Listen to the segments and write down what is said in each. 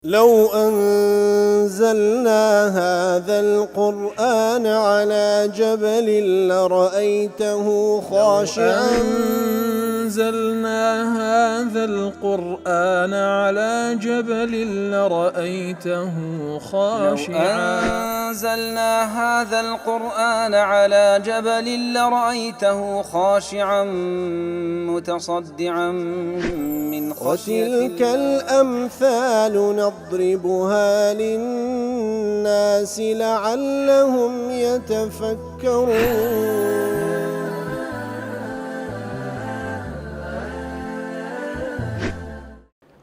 لو أنزلنا هذا القرآن على جبل لرأيته خاشعا أنزلنا هذا القرآن على جبل لرأيته خاشعا أنزلنا هذا القرآن على جبل لرأيته خاشعا متصدعا من خشية وتلك الأمثال نضربها للناس لعلهم يتفكرون.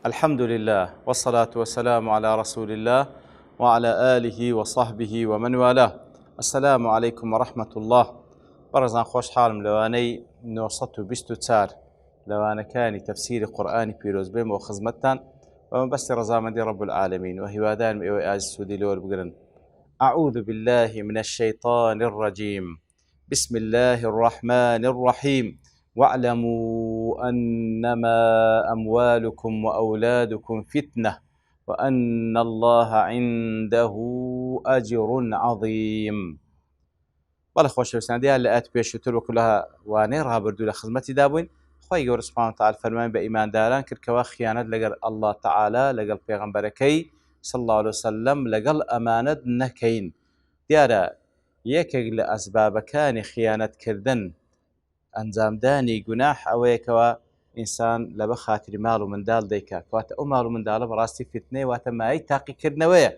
الحمد لله والصلاة والسلام على رسول الله وعلى آله وصحبه ومن والاه. السلام عليكم ورحمة الله. برزان خوش حالم لواني 924 لوانا كاني تفسير قرآني بيروز بيم وخزمتان ومن بس رزامندي رب العالمين وهوادان مئوي آج السودي لور بقرن. أعوذ بالله من الشيطان الرجيم. بسم الله الرحمن الرحيم. واعلموا أنما أموالكم وأولادكم فتنة وأن الله عنده أجر عظيم. بەڵێ خۆشەویستان لە ئاەت پێشووتر وەکولها وانەی ڕابردوو لە خزمەتی دابووین. خۆی گەورە سوبحانەهو وتەعالا فەرمانی بە ئیمانداران کردکەوە خیانەت لەگەڵ ئەڵڵا تەعالا لەگەڵ پێغەمبەرەکەی صلی الله عليه وسلم لەگەڵ ئەمانەت نەکەین. دیارە یەکێک لە ئەسبابەکانی خیانەتکردن ئەنجامدانی گوناح ئەوەیەکەوە ئینسان لەبە خاتری ماڵ و منداڵ دەیکات، کەواتە ئەو ماڵ و منداڵە بەڕاستی فتنەیە، واتە مایەی تاقیکردنەوەیە.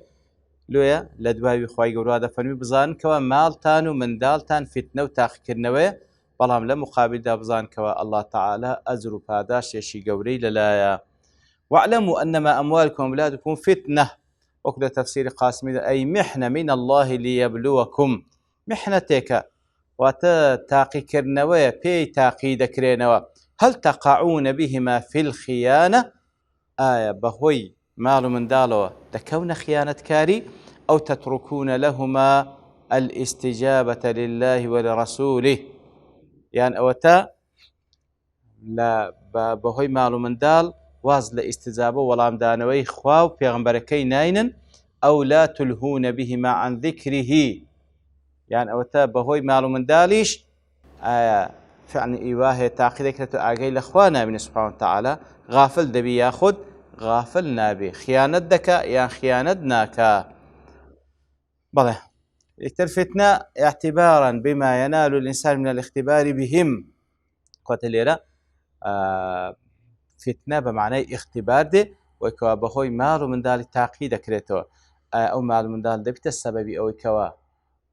لۆیە لە دوای خی گەورە دەفەرمی بزانکەوە ماڵتان و منداڵتان فتنە و تاقیکردنەوەیە، بەڵام لە مقابلدا بزانکەوە ئەڵڵا تەعالا ئەجر و پاداشێکی گەورەی لەلایە. واعلموا أنما أموالكم وأولادكم فتنة، وەکو لە تەفسیری قاسمیدا ئەی محنة من الله ليبلوكم. محنەتێکە واتە تاقیکردنەوەیە، پێی تاقی دەکرێنەوە. هل تقعون بهما في الخيانة؟ ئایا بەهۆی ماڵ و منداڵەوە دەکەونە خیانەتکاری؟ أو تتركون لهما الاستجابة لله ولرسوله، يعني ئەوەتە بەهۆی ماڵ و منداڵ واز لە ئیستجابە وەڵامدانەوەی خوا و پێغەمبەرەکەی ناینن. أو لا تلهون بهما عن ذكره، يعني ئەوەتە بەهۆی ماڵ و منداڵیش ئایا فعلا ئیوا هەیە تاقی دەکرێت و ئاگەی لە خوا نابینێ سوبحانەهو وتەعالا، غافل دەبی یاخود غافل نابێ، خیانەت دەکا یان خیانەت ناکا. بەڵێ یەکتر فتنە اعتبارا بما ينال الإنسان من الاختبار بهم، کۆتە لێرە فتنە بە معنای اختبار دێ وەکەوە بەهۆی ماڵ و منداڵی تاقی دەکرێتەوە. ئەو ماڵ و منداڵ دەبێتە سەبەبی ئەوەی کەوە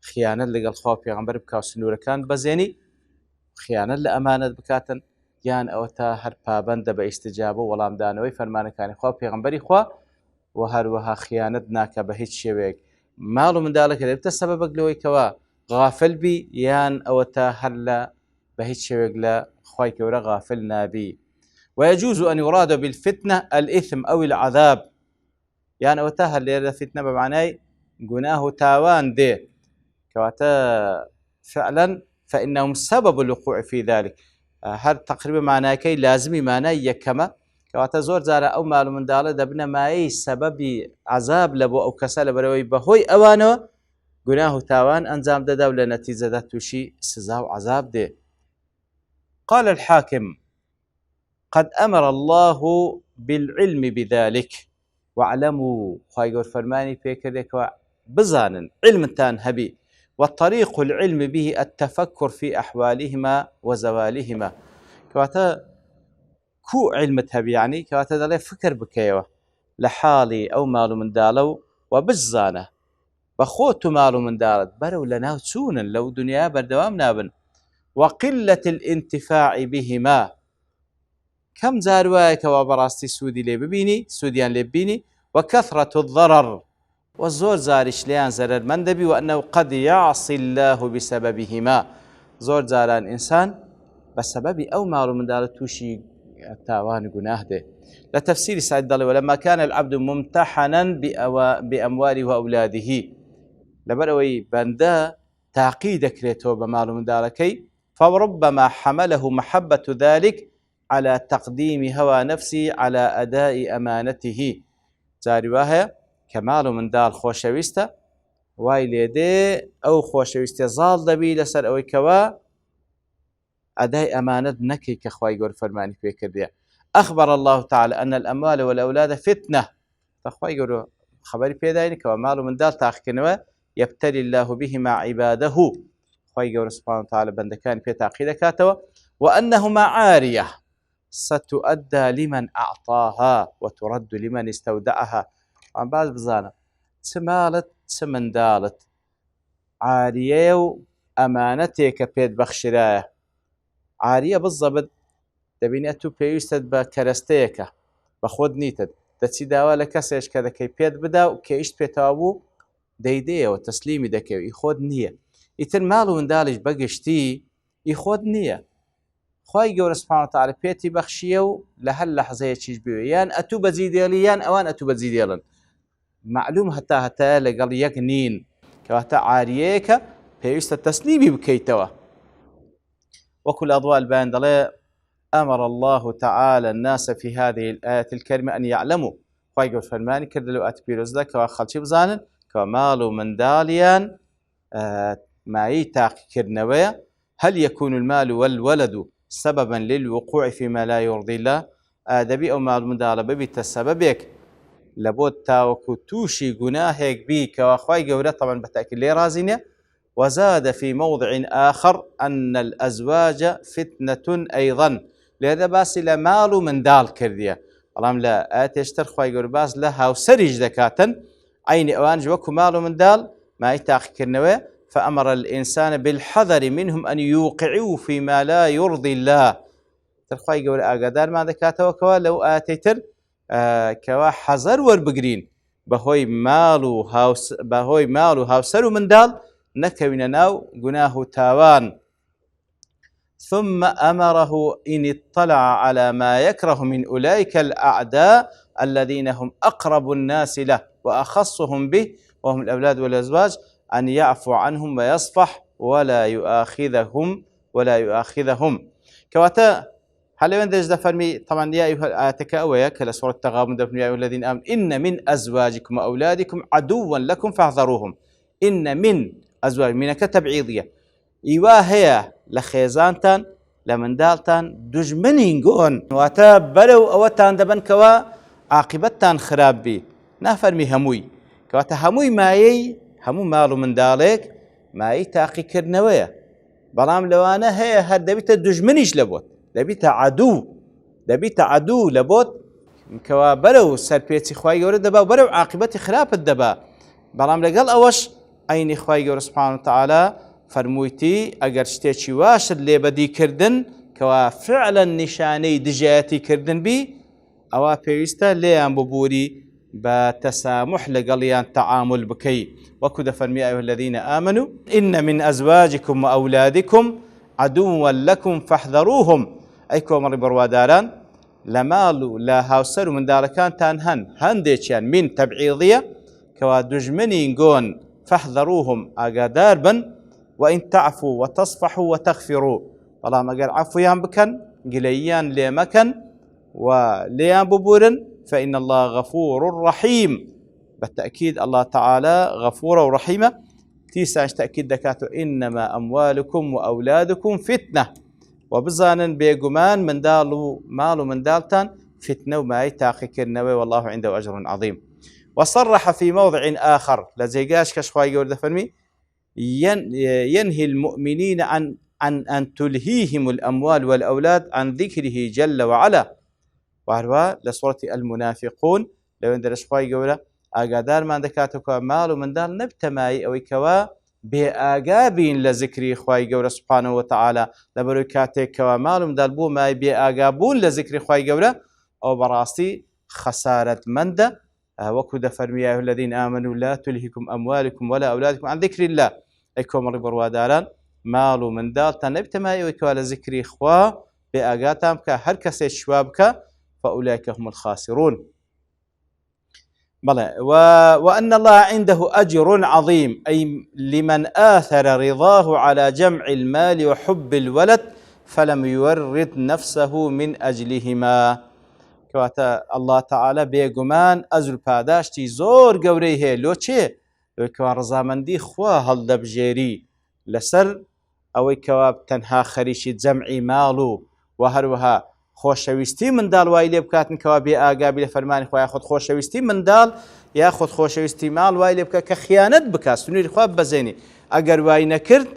خیانەت لەگەڵ خوا و پێغەمبەر بکا و سنوورەکان بەزێنی، خیانەت لە ئەمانەت بکاتن، یان ئەوە تا هەر پابەندە بە ئیستجابە و وەڵامدانەوەی فەرمانەکانی خوا و پێغەمبەری خوا، و هەروەها خیانەت ناکە بە هیچ شێوەیەک. ماڵ و منداڵەکە دەبێتە سەبەبەک لەوەی کەوە غافل بی، یان ئەوە تا هەر لە بە هیچ شێوەیەک لە خوای گەورە غافل نابی. ويجوز أن يراد بالفتنة الإثم أو العذاب، يعني ئەوە تا هەر لێرە فتنە بە معنای گوناه و تاوان دێ، کەواتە فعلا فإنهم سبب الوقوع في ذلك. هەر تقریبا معناکەی لازمی مانای یەکەمە، کەواتە زۆر جارە ئەو ماڵ و منداڵە دەبنە مایەی سەبەبی عەزاب لە بۆ ئەو کەسە لەبەرەوەی بەهۆی ئەوانەوە گوناه و تاوان ئەنجام دەدا و لە نەتیجەدا تووشی سزا و عەزاب دێ. قال الحاكم قد أمر الله بالعلم بذلك واعلموا، خی گەور فەرمانی پێکردێکەوە بزانن علمتان هەبی، والطريق العلم به التفكر في أحوالهما وزوالهما، كواتا كو علمت هەبی، يعني كواتا دەڵێ فکر بکەیەوە لە حاڵی ئەو ماڵ و منداڵە و بزانە بە خۆت و ماڵ و منداڵت بەرەو لە ناو چوونن لەو دنیا بەردەوام نابن. وقلة الانتفاع بهما، كم جار وایەکەوە بەڕاستی سوودی لێ ببینی، سوودیان لێ ببینی، وكثرة الضرر، وزۆر زاریش لیان زەرەرمەند دەبی، وأنه قد يعصي الله بسببهما، زۆر جاران ئینسان بە سەبەبی ئەو ماڵ و منداڵە تووشی تاوان و گوناه دێ. لە تەفسیری سعید دەڵێ ولما كان العبد ممتحنا بأمواله وأولاده، لەبەر ئەوەی بەندە تاقی دەکرێتەوە بە ماڵ و منداڵەکەی، فربما حمله محبة ذلك على تقديم هوى نفسه على أداء أمانته، جاری وایە کە ماڵ و منداڵ خۆشەویستە وای لێدێ ئەو خۆشەویستە زاڵ دەبی لەسەر ئەوەی کەوا ئەدای ئەمانەت نەکەی کە خوای گەورە فەرمانی پێ کردیە. أخبر الله تعالى أن الأموال والأولاد فتنة فخوای گەورە خبری پێداین کەوا ماڵ و منداڵ تاقیکردنەوە يبتلي الله بهما عباده خوای گەورە سبحانه وتعالى بەندەکانی پێ تاقی دەکاتەوە وأنهما عارية ستؤدى لمن أعطاها وترد لمن استودعها. عم باز بزانە چ ماڵت چ منداڵت عاریە و ئەمانەتێکە پێت بەخشرایە. عاریە بزەبت دەبینێت و پێویستت بە کەرەستەیەکە بە خۆت نیتت دەچی داوا لە کەسێش کە دەکەی پێت بدا و کێشت پێتەوە بوو دەیدەیەوە تەسلیمی دەکەوی ئی خۆت نییە. ئیتر ماڵ و منداڵیش بەگشتی ئی خۆت نییە. خوای گەورە سبحانه وتعالى پێتی بەخشیە و لە هەر لەحزەیەکیش بوێ یان ئەتوو بەجی دێڵی یان ئەوان ئەتوو بەجی دێڵن معلوم هەتا لەگەڵ یەک نین کەواتە عاریەیەکە پێویستە تەسلیمی بکەیتەوە. وەکو الأضواء البيان دەڵێ أمر الله تعالى الناس في هذه الآية الكريمة أن يعلموا خوای گەورە فەرمانی کرد لەو ئاەت پیرۆزدا کەوا خەڵکی بزانن کەوا ماڵ و منداڵیان مایی تاقیکردنەوەیە. هل يكون المال والولد سببا للوقوع فيما لا يرضي الله دەبی ئەو ماڵ و منداڵە ببیتە سەبەبێک لە بۆ تاوەکو تووشی گوناهێک بی کەوا خوای گەورە طبعا بەتاکید لێ رازی نییە. وزاد في موضع آخر أن الأزواج فتنة أيضا لهذا باسی لە ماڵ و منداڵ کردیە بەڵام لە ئاەتێشتر خوای گەورە باس لە هاوسەریش دەکاتن عینی ئەوانش وەکو ماڵ و منداڵ مای تاقیکردنەوەی فأمر الإنسان بالحذر منهم أن يوقعوا فيما لا يرضي الله. ترخواي قول أقدار ما ذكاته وكوا لو آتيتر كوا حذر وربقرين بهوي مالو هاوسر من دال نكوين ناو قناه تاوان. ثم أمره إن اطلع على ما يكره من أولئك الأعداء الذين هم أقرب الناس له وأخصهم به وهم الأولاد والأزواج أن يعفو عنهم ويصفح ولا يؤاخذهم كواتا هل يندج دفرمي طبعا يا أيها الآيات أويا كلا سورة التغابن دفرمي يا أيها الذين آمنوا إن من أزواجكم وأولادكم عدوا لكم فاحذروهم. إن من أزواج منك تبعيضية إيوا هي لخيزانتان لمندالتان دجمنين قون واتا بلو أوتان دبن كوا عاقبتان خراب بي نافرمي هموي كواتا هموي مايي همو مالو منداڵێک مایی تاقیکردنەوەیە بەڵام لەوانە هەیە هەر دەبیتە دژمنیش لە بۆت دەبیتە عەدوو لە بۆت کەوا بەرەو سەرپێچی خوای گەورە دەبا و بەرەو عاقبەتی خراپت دەبا. بەڵام لەگەڵ ئەوەش عینی خوای گەورە سبحانه وتعالى فەرموویتی ئەگەر شتێکی واشت لێبەدیکردن کەوا فعلا نیشانەی دژایەتی کردن بی ئەوە پێویستە لێیان ببووری بتسامح لقليان تعامل بكي وكذا فرمي أيها الذين آمنوا إن من أزواجكم وأولادكم عدوا لكم فاحذروهم أيكم مري برواداران لمالو لا هاوسر من داركان تانهن هنديشان من تبعيضية كوا دجمني نقون فاحذروهم أقادار بن وإن تعفوا وتصفحوا وتغفروا والله ما قال عفويان بكن قليان ليمكن وليان ببورن فإن الله غفور رحيم. بالتأكيد الله تعالى غفور ورحيمة. تيساش تأكيد دكاتو إنما أموالكم وأولادكم فتنة وبزانا بيقمان من دالو مالو من دالتان فتنة وما يتاقي كرنوي والله عنده أجر عظيم. وصرح في موضع آخر لزيقاش كشخواي يقول دفرمي ينهي المؤمنين عن أن تلهيهم الأموال والأولاد عن ذكره جل وعلا. وهروا لسورة المنافقون لو عند رشقاي جورا أقدار ما ذكرتك مال ومن دال نبتماي أو كوا بأجابين لذكر خواي جورا سبحانه وتعالى لبركاتك كوا مال ومن دال بو ما بأجابون لذكر خواي جورا أو براستي خسارة مندة وكذا فرمي الذين آمنوا لا تلهكم أموالكم ولا أولادكم عن ذكر الله أيكم ربر وداران مال ومن دال تنبتماي أو كوا لذكر خوا بأجاتهم كهركس الشوابك فأولئك هم الخاسرون. وأن الله عنده أجر عظيم أي لمن آثر رضاه على جمع المال وحب الولد فلم يورط نفسه من أجلهما. کەواتە الله تعالى بێگومان ئەجر و پاداشتی زۆر گەورەی هەیە لۆ چێ لۆی کەوا ڕەزامەندی خوا هەڵدەبژێری لەسەر ئەوەی کەوا تەنها خەریکی جەمعی ماڵ و هەروەها خۆشەویستی منداڵ وای لێ بکاتن کەوا بێ ئاگابی لە فەرمانی خوا یاخود خۆشەویستی منداڵ یاخود خۆشەویستی ماڵ وای لێ بکە کە خیانەت بکات سنووری خوا ببەزێنی ئەگەر وای نەکرد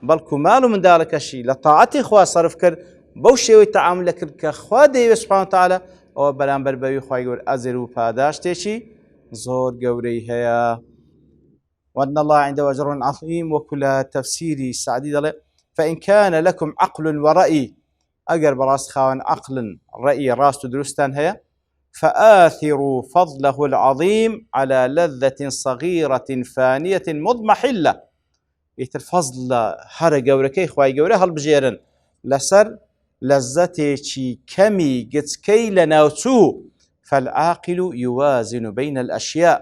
بەڵکو ماڵ و منداڵەکەشی لە تاعەتی خوا صرف کرد بەو شێوەی تەعامل کرد کە خوا دەیەوێت سوبحانه وتعالى ئەوە بەرامبەر بەوی خوای گەورە ئەجر و پاداشتێکی زۆر گەورەی هەیە. وأن الله عنده أجر عظيم. وكل تفسيري سعدي دلي فإن كان لكم عقل ورأي أجر براس خاون عقل رأي راس درستان هي فآثروا فضله العظيم على لذة صغيرة فانية مضمحلة. يتفضل هر جوركي خواي جوره هالبجيرن لسر لذتي كمي قتكي لناوتو فالعاقل يوازن بين الأشياء.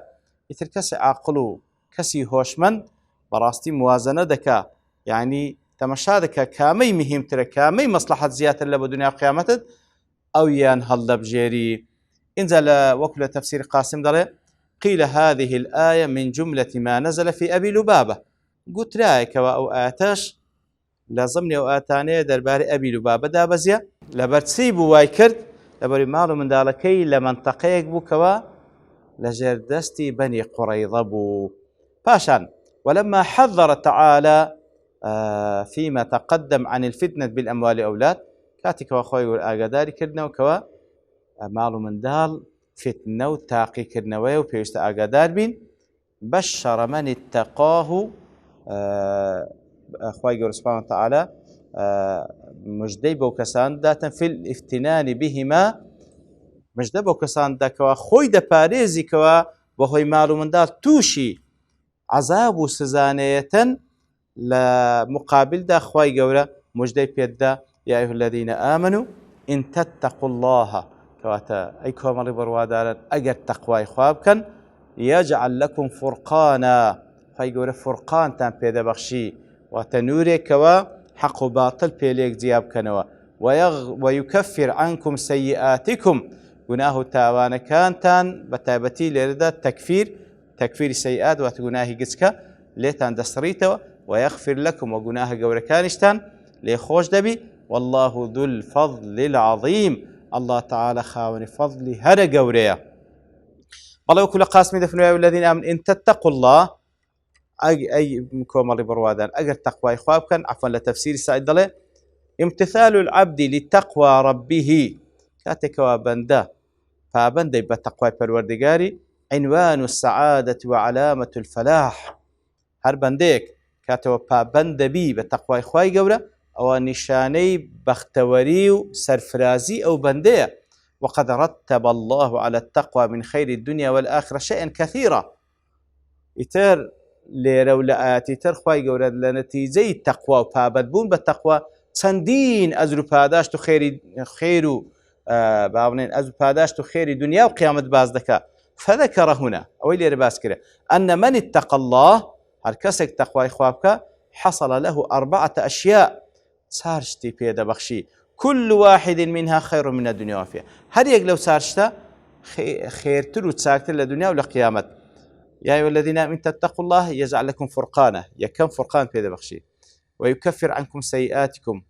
يتركس عقله كسي هوشمن براستي موازنة دكا يعني تمشى دكا كامي مهم ترى كامي مصلحة زيادة اللي بدنيا قيامته أو يان هل بجيري. انزل وكل تفسير قاسم دلي قيل هذه الآية من جملة ما نزل في أبي لبابة. قلت رايك أو آتاش لازمني أو آتاني درباري أبي لبابة دابزيا لبرتسيبو وايكرد لبري مالو من دالكي لمنطقيك بو كوا لجر دستي بني قريظة بو باشان. ولما حذر تعالى فيما تقدم عن الفتنة بالأموال أولاد كاتك وأخوي والآقاداري كردنا وكوا مالو من دال فتنة وتاقي كردنا وبيوست آقادار بين بشر من اتقاه أخوي سبحانه وتعالى مجدي بوكسان داتا في الافتنان بهما مجدي بوكسان دا كوا خوي دا باريزي كوا بخوي مالو من دال توشي عذاب وسزانية لمقابل دا خواي قولة مجدي بيدا يا أيها الذين آمنوا إن تتقوا الله كواتا أي كوامل بروادارا أجر تقوى خوابكا يجعل لكم فرقانا خواي قولة فرقان تام بيدا بخشي وتنوري كوا حق باطل بيليك زياب كنوا ويكفر عنكم سيئاتكم قناه تاوانا كانتان بتابتي لردا تكفير السيئات وتقناه قسكا ليتان دستريتوا ويغفر لكم وقناه قوركانشتان ليخوش دبي والله ذو الفضل العظيم. الله تعالى خاون فضل هر قوريا. والله وكل قاسم دفنوا والذين آمنوا إن تتقوا الله أي مكومر بروادان أجر تقوى إخواب كان عفوا لتفسير سعيد له امتثال العبد لتقوى ربه كاتك وبندا فبندا بتقوى بالوردقاري عنوان السعادة وعلامة الفلاح. هر بنديك كاتوا بابند بي بتقوى إخواي قولة أو نشاني بختوري سرفرازي أو بندية. وقد رتب الله على التقوى من خير الدنيا والآخرة شيئا كثيرا. إتر لرولآت إتر خواي قولة لنتيجة التقوى وبابدبون بالتقوى تندين أزر باداشتو خير بابنين أزر باداشتو خير الدنيا وقيامة بازدكا. فذكر هنا أولي رباس كده أن من اتقى الله هركسك تقوى إخوابك حصل له 4 أشياء سارشتي بيدا بخشي كل واحد منها خير من الدنيا وفيها. هل يقلو سارشتا خير تلو تساكت للدنيا ولقيامة. يا أيها الذين آمنوا تتقوا الله يجعل لكم فرقانا يكم فرقان بيدا بخشي ويكفر عنكم سيئاتكم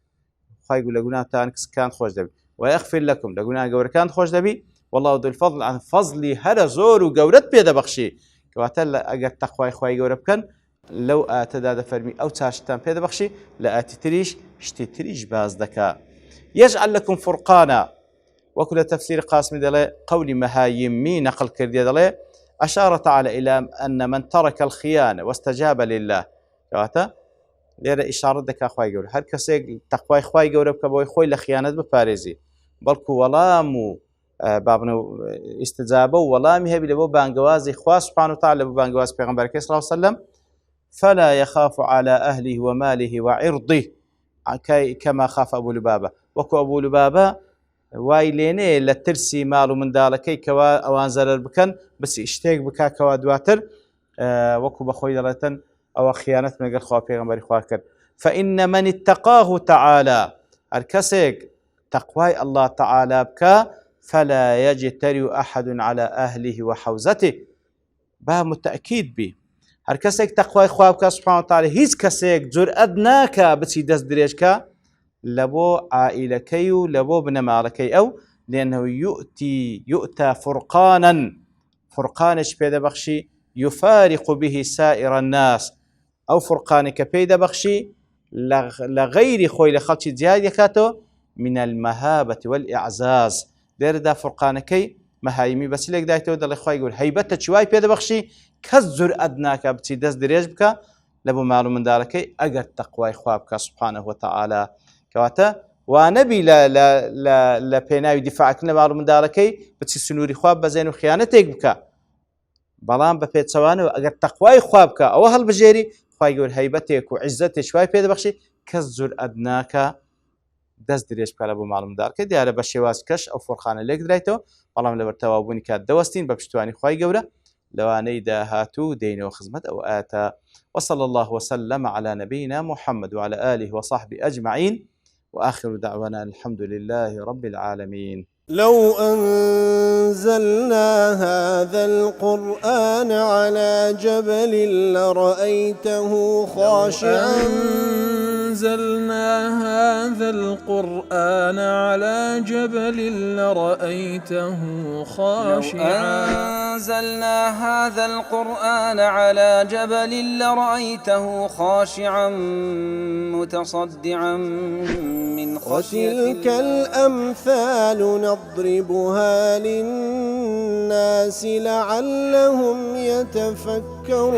خاي يقول لقنا تانكس كان خوش دبي ويغفر لكم لقنا قور كان خوش دبي والله ذو الفضل عن فضلي هذا زور وجورت بيدا بخشي كواتل أجر تقوى إخوي جورب كان لو أتداد فرمي أو تاشتان بيدا بخشي لا أتتريش اشتتريش باز دكا يجعل لكم فرقانا. وكل تفسير قاسم دلي قول مهايمي نقل كردي دلي أشار تعالى إلى أن من ترك الخيانة واستجاب لله كواتا ليرى إشارة دكا إخوي جورب هر كسي تقوى إخوي جورب كبوي خوي لخيانة بباريزي بلكو ولامو بابنو استجابه ولامي هبي لبو بانجوازي خوا سبحانه وتعالى لبو بانجواز پیغمبر صلى الله عليه وسلم فلا يخاف على أهله وماله وعرضه كما خاف أبو لبابة. وكو أبو لبابة وايليني لترسي مالو من دالكي كوا أوان زرر بكن بس اشتاق بكا كوا دواتر وكو بخوي دلتن أو خيانة من قال خوا پیغمبر خوا كر. فإن من اتقاه تعالى الكسيق تقوى الله تعالى بكا فلا يجترئ أحد على أهله وحوزته. با متأكيد بی هەر کەسێک تەقوای خوا بکە سوبحانەهو وتەعالا هیچ کەسێک جورئەت ناکا بچی دەست درێژکە لە بۆ عائیلەکەی و لە بۆ بنەماڵەکەی ئەو، لأنه يؤتى فرقانا فرقانش پێدەبەخشی يفارق به سائر الناس، ئەو فرقانێک کە پێی دەبەخشی لە غەیری خۆی لە خەڵکی جیاد دەکاتەوە من المهابة والإعزاز. لێرەدا فرقانەکەی مەهایمی بەچلێک دایتەوە دەڵێ خوای گەورە هەیبەتە چوای پێدەبەخشی کەس جورئەت ناکا بچی دەست درێژ بکە لە بۆ ماڵ و منداڵەکەی ئەگەر تەقوای خوا بکە سوبحانەهو وتەعالا. کەواتە وانەبی لە پێناوی دیفاعکردن لە ماڵ و منداڵەکەی بچی سنووری خوا بەزێن و خیانەتێک بکە، بەڵام بە پێچەوانەوە ئەگەر تەقوای خوا بکە ئەوە هەڵبژێری خوای گەورە هەیبەتێک و عیززەتێک شوای پێدەبەخشی کەس جورئەت ناکە دەست درێژ بکە لە بۆ ماڵ و منداڵەکەی. دیارە بە شێواز کەش ئەو فورقانە لێک درایتەوە، بەڵام لەبەر تەواوبوونی کات دەوەستین بە پشتیوانی خوای گەورە لەوانەی داهاتوو دێینەوە خزمەت ئەو ئاەتە. وصلى الله وسلم على نبينا محمد وعلى آله وصحبه أجمعين وآخر دعوانا الحمد لله رب العالمين. لو أنزلنا هذا القرآن على جبل لرأيته خاشعا أنزلنا هذا القرآن على جبل لرأيته خاشعا أنزلنا هذا القرآن على جبل لرأيته خاشعا متصدعا من خشية الله. وتلك الأمثال نضربها للناس لعلهم يتفكرون.